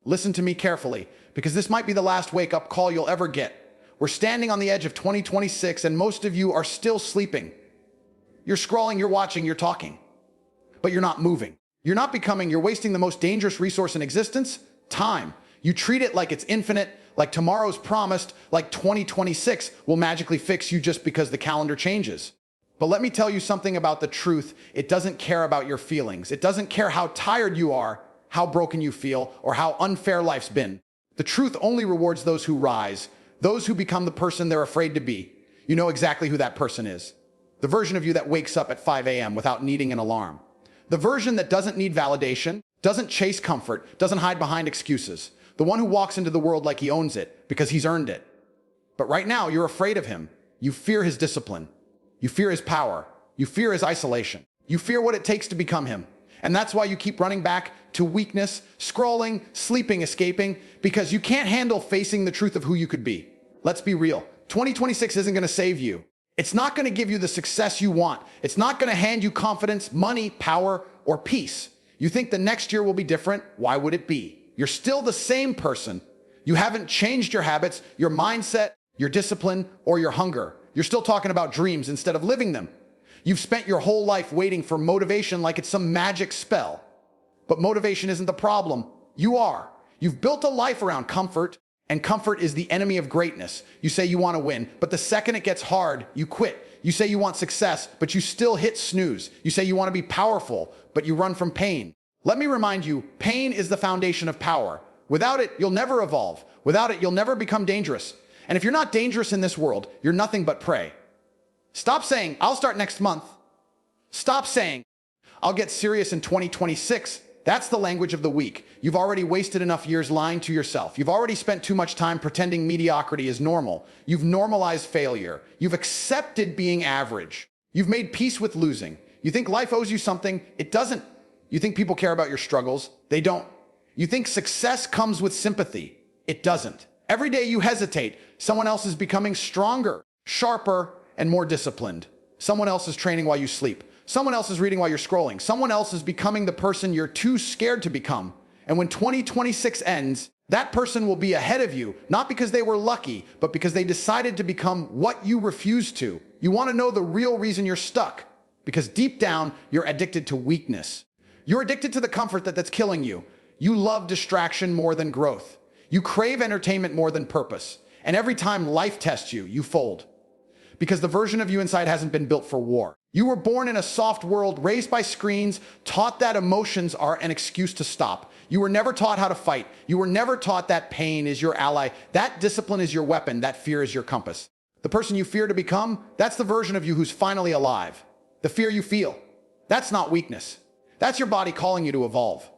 Listen to me carefully, because this might be the last wake-up call you'll ever get. We're standing on the edge of 2026, and most of you are still sleeping. You're scrolling, you're watching, you're talking, but you're not moving. You're not becoming. You're wasting the most dangerous resource in existence, time. You treat it like it's infinite, like tomorrow's promised, like 2026 will magically fix you just because the calendar changes. But let me tell you something about the truth. It doesn't care about your feelings. It doesn't care how tired you are, how broken you feel, or how unfair life's been. The truth only rewards those who rise, those who become the person they're afraid to be. You know exactly who that person is. The version of you that wakes up at 5 a.m. without needing an alarm. The version that doesn't need validation, doesn't chase comfort, doesn't hide behind excuses. The one who walks into the world like he owns it, because he's earned it. But right now, you're afraid of him. You fear his discipline. You fear his power. You fear his isolation. You fear what it takes to become him. And that's why you keep running back to weakness, scrolling, sleeping, escaping, because you can't handle facing the truth of who you could be. Let's be real. 2026 isn't going to save you. It's not going to give you the success you want. It's not going to hand you confidence, money, power, or peace. You think the next year will be different? Why would it be? You're still the same person. You haven't changed your habits, your mindset, your discipline, or your hunger. You're still talking about dreams instead of living them. You've spent your whole life waiting for motivation like it's some magic spell. But motivation isn't the problem. You are. You've built a life around comfort, and comfort is the enemy of greatness. You say you want to win, but the second it gets hard, you quit. You say you want success, but you still hit snooze. You say you want to be powerful, but you run from pain. Let me remind you, pain is the foundation of power. Without it, you'll never evolve. Without it, you'll never become dangerous. And if you're not dangerous in this world, you're nothing but prey. Stop saying, I'll start next month. Stop saying, I'll get serious in 2026. That's the language of the weak. You've already wasted enough years lying to yourself. You've already spent too much time pretending mediocrity is normal. You've normalized failure. You've accepted being average. You've made peace with losing. You think life owes you something? It doesn't. You think people care about your struggles? They don't. You think success comes with sympathy? It doesn't. Every day you hesitate, someone else is becoming stronger, sharper, and more disciplined. Someone else is training while you sleep. Someone else is reading while you're scrolling. Someone else is becoming the person you're too scared to become. And when 2026 ends, that person will be ahead of you, not because they were lucky, but because they decided to become what you refused to. You want to know the real reason you're stuck? Because deep down, you're addicted to weakness. You're addicted to the comfort that's killing you. You love distraction more than growth. You crave entertainment more than purpose. And every time life tests you, you fold. Because the version of you inside hasn't been built for war. You were born in a soft world, raised by screens, taught that emotions are an excuse to stop. You were never taught how to fight. You were never taught that pain is your ally. That discipline is your weapon. That fear is your compass. The person you fear to become, that's the version of you who's finally alive. The fear you feel, that's not weakness. That's your body calling you to evolve.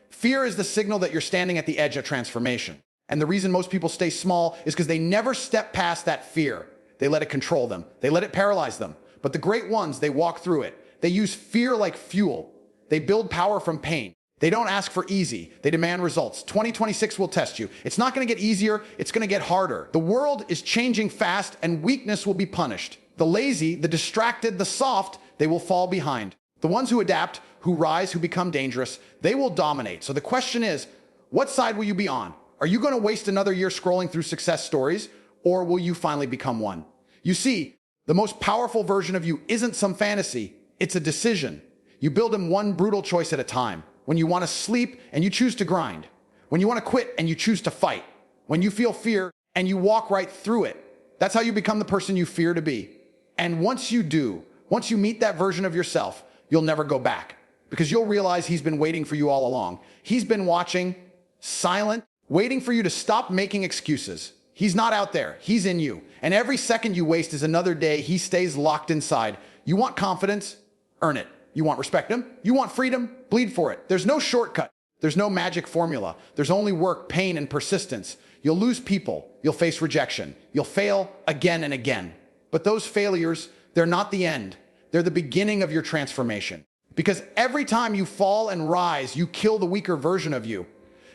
Fear is the signal that you're standing at the edge of transformation. And the reason most people stay small is because they never step past that fear. They let it control them. They let it paralyze them. But the great ones, they walk through it. They use fear like fuel. They build power from pain. They don't ask for easy. They demand results. 2026 will test you. It's not going to get easier. It's going to get harder. The world is changing fast, and weakness will be punished. The lazy, the distracted, the soft, they will fall behind. The ones who adapt, who rise, who become dangerous, they will dominate. So the question is, what side will you be on? Are you going to waste another year scrolling through success stories, or will you finally become one? You see, the most powerful version of you isn't some fantasy. It's a decision. You build them one brutal choice at a time. When you want to sleep and you choose to grind. When you want to quit and you choose to fight. When you feel fear and you walk right through it. That's how you become the person you fear to be. And once you do, once you meet that version of yourself, you'll never go back. Because you'll realize he's been waiting for you all along. He's been watching, silent, waiting for you to stop making excuses. He's not out there. He's in you. And every second you waste is another day he stays locked inside. You want confidence? Earn it. You want respect him? You want freedom? Bleed for it. There's no shortcut. There's no magic formula. There's only work, pain, and persistence. You'll lose people. You'll face rejection. You'll fail again and again. But those failures, they're not the end. They're the beginning of your transformation. Because every time you fall and rise, you kill the weaker version of you.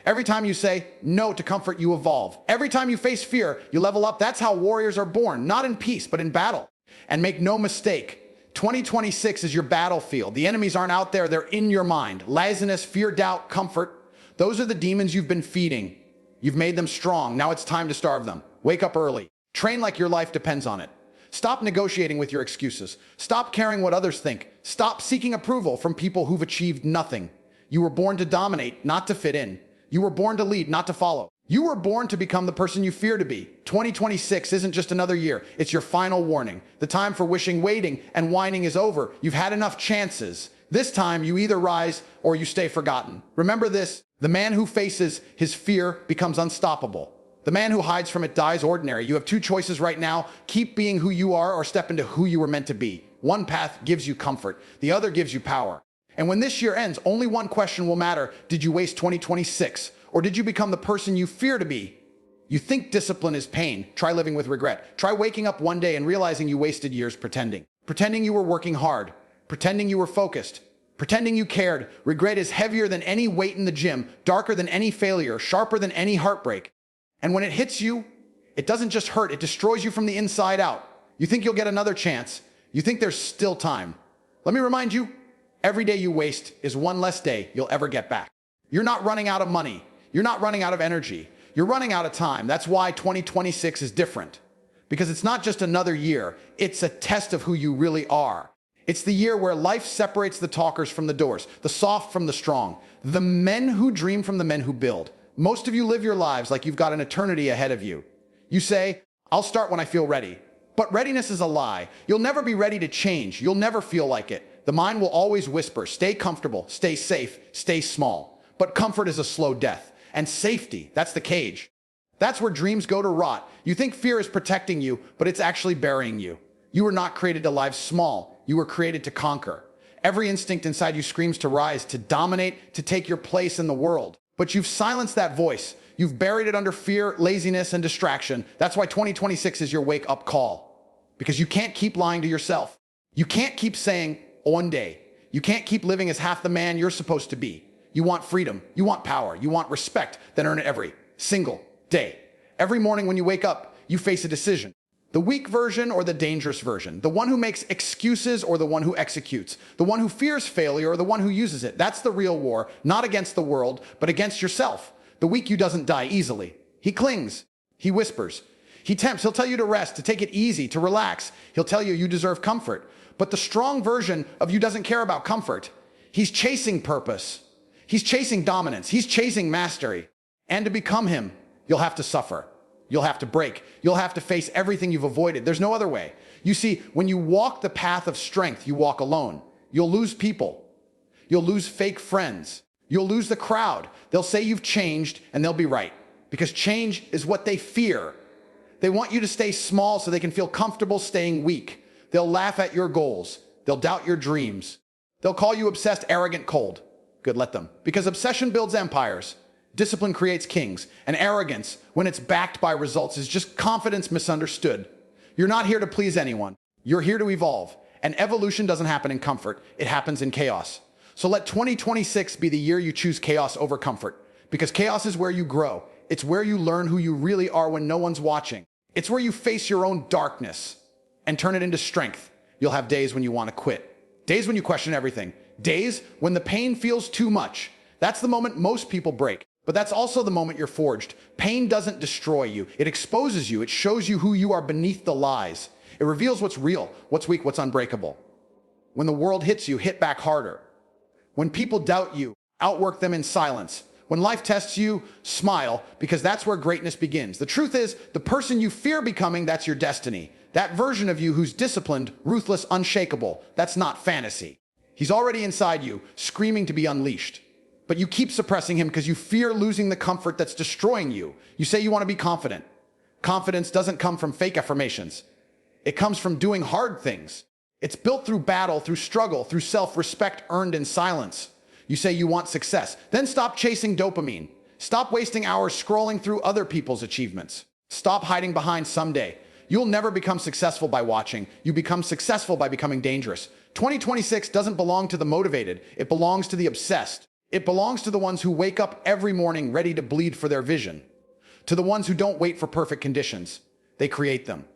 Every time you say no to comfort, you evolve. Every time you face fear, you level up. That's how warriors are born, not in peace, but in battle. And make no mistake, 2026 is your battlefield. The enemies aren't out there, they're in your mind. Laziness, fear, doubt, comfort. Those are the demons you've been feeding. You've made them strong. Now it's time to starve them. Wake up early. Train like your life depends on it. Stop negotiating with your excuses. Stop caring what others think. Stop seeking approval from people who've achieved nothing. You were born to dominate, not to fit in. You were born to lead, not to follow. You were born to become the person you fear to be. 2026 isn't just another year. It's your final warning. The time for wishing, waiting, and whining is over. You've had enough chances. This time, you either rise or you stay forgotten. Remember this: the man who faces his fear becomes unstoppable. The man who hides from it dies ordinary. You have two choices right now: keep being who you are or step into who you were meant to be. One path gives you comfort. The other gives you power. And when this year ends, only one question will matter. Did you waste 2026? Or did you become the person you fear to be? You think discipline is pain. Try living with regret. Try waking up one day and realizing you wasted years pretending. Pretending you were working hard. Pretending you were focused. Pretending you cared. Regret is heavier than any weight in the gym, darker than any failure, sharper than any heartbreak. And when it hits you, it doesn't just hurt, it destroys you from the inside out. You think you'll get another chance. You think there's still time. Let me remind you, every day you waste is one less day you'll ever get back. You're not running out of money. You're not running out of energy. You're running out of time. That's why 2026 is different. Because it's not just another year. It's a test of who you really are. It's the year where life separates the talkers from the doers, the soft from the strong, the men who dream from the men who build. Most of you live your lives like you've got an eternity ahead of you. You say, I'll start when I feel ready. But readiness is a lie. You'll never be ready to change. You'll never feel like it. The mind will always whisper, stay comfortable, stay safe, stay small. But comfort is a slow death. And safety, that's the cage. That's where dreams go to rot. You think fear is protecting you, but it's actually burying you. You were not created to live small. You were created to conquer. Every instinct inside you screams to rise, to dominate, to take your place in the world. But you've silenced that voice. You've buried it under fear, laziness, and distraction. That's why 2026 is your wake-up call. Because you can't keep lying to yourself. You can't keep saying, one day. You can't keep living as half the man you're supposed to be. You want freedom. You want power. You want respect. Then earn it every single day. Every morning when you wake up, you face a decision. The weak version or the dangerous version. The one who makes excuses or the one who executes. The one who fears failure or the one who uses it. That's the real war, not against the world, but against yourself. The weak you doesn't die easily. He clings. He whispers. He tempts. He'll tell you to rest, to take it easy, to relax. He'll tell you you deserve comfort. But the strong version of you doesn't care about comfort. He's chasing purpose. He's chasing dominance. He's chasing mastery. And to become him, you'll have to suffer. You'll have to break. You'll have to face everything you've avoided. There's no other way. You see, when you walk the path of strength, you walk alone. You'll lose people. You'll lose fake friends. You'll lose the crowd. They'll say you've changed, and they'll be right. Because change is what they fear. They want you to stay small so they can feel comfortable staying weak. They'll laugh at your goals. They'll doubt your dreams. They'll call you obsessed, arrogant, cold. Good, let them. Because obsession builds empires. Discipline creates kings. And arrogance, when it's backed by results, is just confidence misunderstood. You're not here to please anyone. You're here to evolve. And evolution doesn't happen in comfort. It happens in chaos. So let 2026 be the year you choose chaos over comfort. Because chaos is where you grow. It's where you learn who you really are when no one's watching. It's where you face your own darkness and turn it into strength. You'll have days when you want to quit. Days when you question everything. Days when the pain feels too much. That's the moment most people break. But that's also the moment you're forged. Pain doesn't destroy you. It exposes you. It shows you who you are beneath the lies. It reveals what's real, what's weak, what's unbreakable. When the world hits you, hit back harder. When people doubt you, outwork them in silence. When life tests you, smile, because that's where greatness begins. The truth is, the person you fear becoming, that's your destiny. That version of you who's disciplined, ruthless, unshakable, that's not fantasy. He's already inside you, screaming to be unleashed. But you keep suppressing him because you fear losing the comfort that's destroying you. You say you want to be confident. Confidence doesn't come from fake affirmations. It comes from doing hard things. It's built through battle, through struggle, through self-respect earned in silence. You say you want success. Then stop chasing dopamine. Stop wasting hours scrolling through other people's achievements. Stop hiding behind someday. You'll never become successful by watching. You become successful by becoming dangerous. 2026 doesn't belong to the motivated. It belongs to the obsessed. It belongs to the ones who wake up every morning ready to bleed for their vision. To the ones who don't wait for perfect conditions. They create them.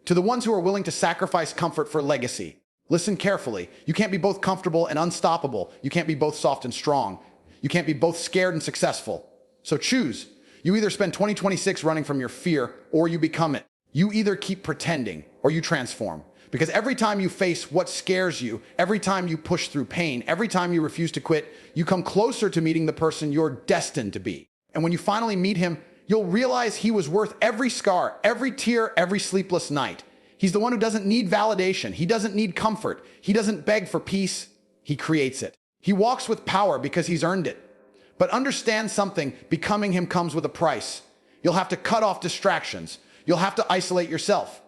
To the ones who are willing to sacrifice comfort for legacy. Listen carefully. You can't be both comfortable and unstoppable. You can't be both soft and strong. You can't be both scared and successful. So choose. You either spend 2026 running from your fear or you become it. You either keep pretending or you transform. Because every time you face what scares you, every time you push through pain, every time you refuse to quit, you come closer to meeting the person you're destined to be. And when you finally meet him, you'll realize he was worth every scar, every tear, every sleepless night. He's the one who doesn't need validation. He doesn't need comfort. He doesn't beg for peace. He creates it. He walks with power because he's earned it. But understand something, becoming him comes with a price. You'll have to cut off distractions. You'll have to isolate yourself.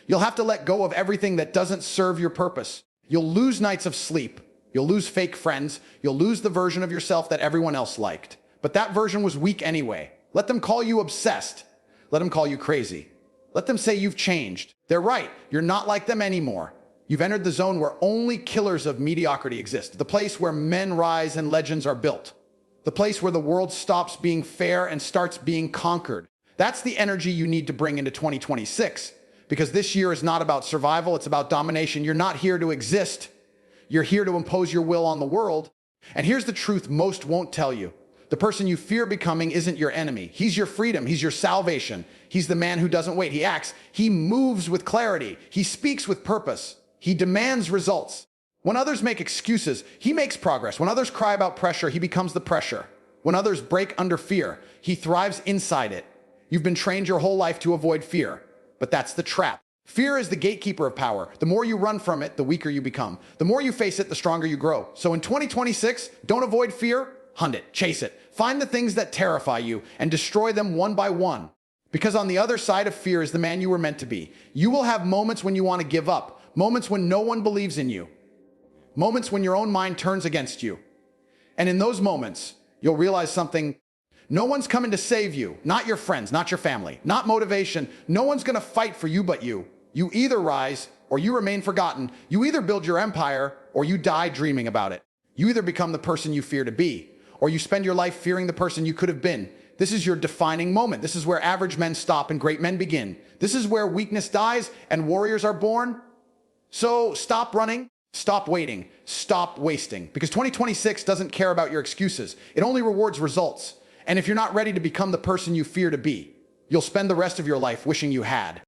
You'll have to let go of everything that doesn't serve your purpose. You'll lose nights of sleep. You'll lose fake friends. You'll lose the version of yourself that everyone else liked. But that version was weak anyway. Let them call you obsessed. Let them call you crazy. Let them say you've changed. They're right. You're not like them anymore. You've entered the zone where only killers of mediocrity exist. The place where men rise and legends are built. The place where the world stops being fair and starts being conquered. That's the energy you need to bring into 2026. Because this year is not about survival, it's about domination. You're not here to exist. You're here to impose your will on the world. And here's the truth most won't tell you. The person you fear becoming isn't your enemy. He's your freedom. He's your salvation. He's the man who doesn't wait. He acts. He moves with clarity. He speaks with purpose. He demands results. When others make excuses, he makes progress. When others cry about pressure, he becomes the pressure. When others break under fear, he thrives inside it. You've been trained your whole life to avoid fear, but that's the trap. Fear is the gatekeeper of power. The more you run from it, the weaker you become. The more you face it, the stronger you grow. So in 2026, don't avoid fear, hunt it, chase it. Find the things that terrify you and destroy them one by one. Because on the other side of fear is the man you were meant to be. You will have moments when you want to give up, moments when no one believes in you, moments when your own mind turns against you. And in those moments, you'll realize something. No one's coming to save you, not your friends, not your family, not motivation. No one's going to fight for you but you. You either rise or you remain forgotten. You either build your empire or you die dreaming about it. You either become the person you fear to be or you spend your life fearing the person you could have been. This is your defining moment. This is where average men stop and great men begin. This is where weakness dies and warriors are born. So stop running, stop waiting, stop wasting. Because 2026 doesn't care about your excuses. It only rewards results. And if you're not ready to become the person you fear to be, you'll spend the rest of your life wishing you had.